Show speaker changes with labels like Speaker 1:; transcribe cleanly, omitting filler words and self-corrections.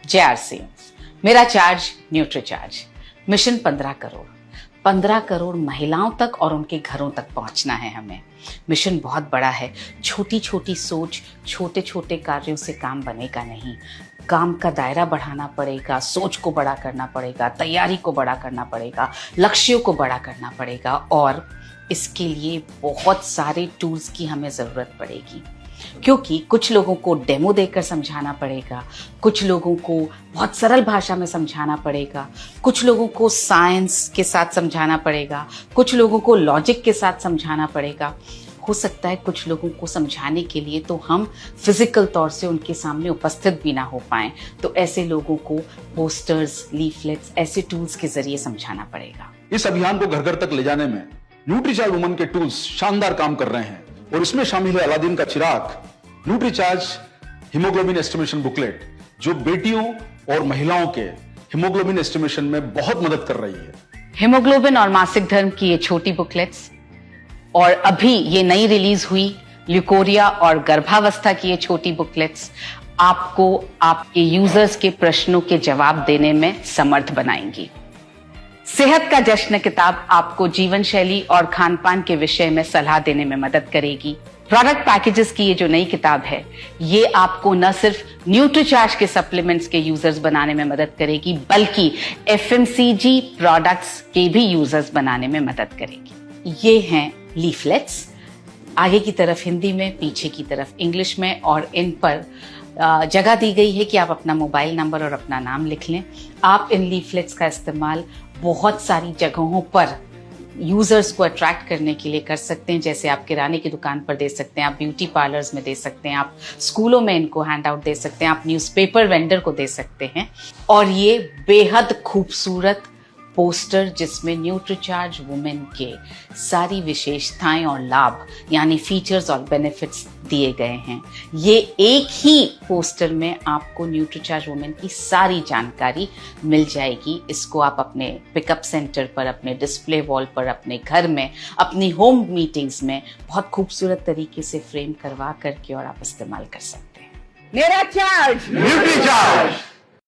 Speaker 1: JRC, मेरा charge Nutricharge. Mission 15 crore, 15 crore महिलाओं तक और उनके घरों तक पहुंचना है हमें। मिशन बहुत बड़ा है। छोटी छोटी सोच, छोटे छोटे कार्यों से काम बनेगा नहीं। काम का दायरा बढ़ाना पड़ेगा, सोच को बड़ा करना पड़ेगा, तैयारी को बड़ा करना पड़ेगा, लक्ष्यों को बड़ा करना पड़ेगा और इसके लिए बहुत सारे टूल्स की हमें ज़रूरत पड़ेगी। क्योंकि कुछ लोगों को डेमो देकर समझाना पड़ेगा, कुछ लोगों को बहुत सरल भाषा में समझाना पड़ेगा, कुछ लोगों को साइंस के साथ समझाना पड़ेगा, कुछ लोगों को लॉजिक के साथ समझाना पड़ेगा। हो सकता है कुछ लोगों को समझाने के लिए तो हम फिजिकल तौर से उनके सामने उपस्थित भी ना हो पाएं, तो ऐसे लोगों को पोस्टर्स, लीफलेट्स, ऐसे टूल्स के जरिए समझाना पड़ेगा।
Speaker 2: इस अभियान को घर घर तक ले जाने में न्यूट्रीचार्ज वुमन के टूल्स शानदार काम कर रहे हैं और इसमें शामिल है अलादीन का चिराग, न्यूट्रीचार्ज हीमोग्लोबिन एस्टिमेशन बुकलेट, जो बेटियों और महिलाओं के हीमोग्लोबिन एस्टिमेशन में बहुत मदद कर रही है।
Speaker 1: हीमोग्लोबिन और मासिक धर्म की ये छोटी बुकलेट्स और अभी ये नई रिलीज हुई ल्यूकोरिया और गर्भावस्था की ये छोटी बुकलेट्स आपको आपके यूजर्स के प्रश्नों के जवाब देने में समर्थ बनाएंगी। सेहत का जश्न किताब आपको जीवन शैली और खान पान के विषय में सलाह देने में मदद करेगी। प्रोडक्ट पैकेजेस की ये जो नई किताब है, ये आपको न सिर्फ न्यूट्रीचार्ज के सप्लीमेंट्स के यूजर्स बनाने में मदद करेगी, बल्कि FMCG प्रोडक्ट्स के भी यूजर्स बनाने में मदद करेगी। ये हैं लीफलेट्स, आगे की तरफ हिंदी में, पीछे की तरफ इंग्लिश में, और इन पर जगह दी गई है कि आप अपना मोबाइल नंबर और अपना नाम लिख लें। आप इन लीफलेट्स का इस्तेमाल बहुत सारी जगहों पर यूजर्स को अट्रैक्ट करने के लिए कर सकते हैं। जैसे आप किराने की दुकान पर दे सकते हैं, आप ब्यूटी पार्लर्स में दे सकते हैं, आप स्कूलों में इनको हैंड आउट दे सकते हैं, आप न्यूज़पेपर वेंडर को दे सकते हैं। और ये बेहद खूबसूरत पोस्टर जिसमें न्यूट्रीचार्ज वुमेन के सारी विशेषताएं और लाभ यानी फीचर्स और बेनिफिट्स दिए गए हैं। ये एक ही पोस्टर में आपको न्यूट्रीचार्ज वुमेन की सारी जानकारी मिल जाएगी। इसको आप अपने पिकअप सेंटर पर, अपने डिस्प्ले वॉल पर, अपने घर में, अपनी होम मीटिंग्स में बहुत खूबसूरत तरीके से फ्रेम करवा करके और आप इस्तेमाल कर सकते हैं।
Speaker 3: मेरा चार्ज
Speaker 2: न्यूट्रीचार्ज।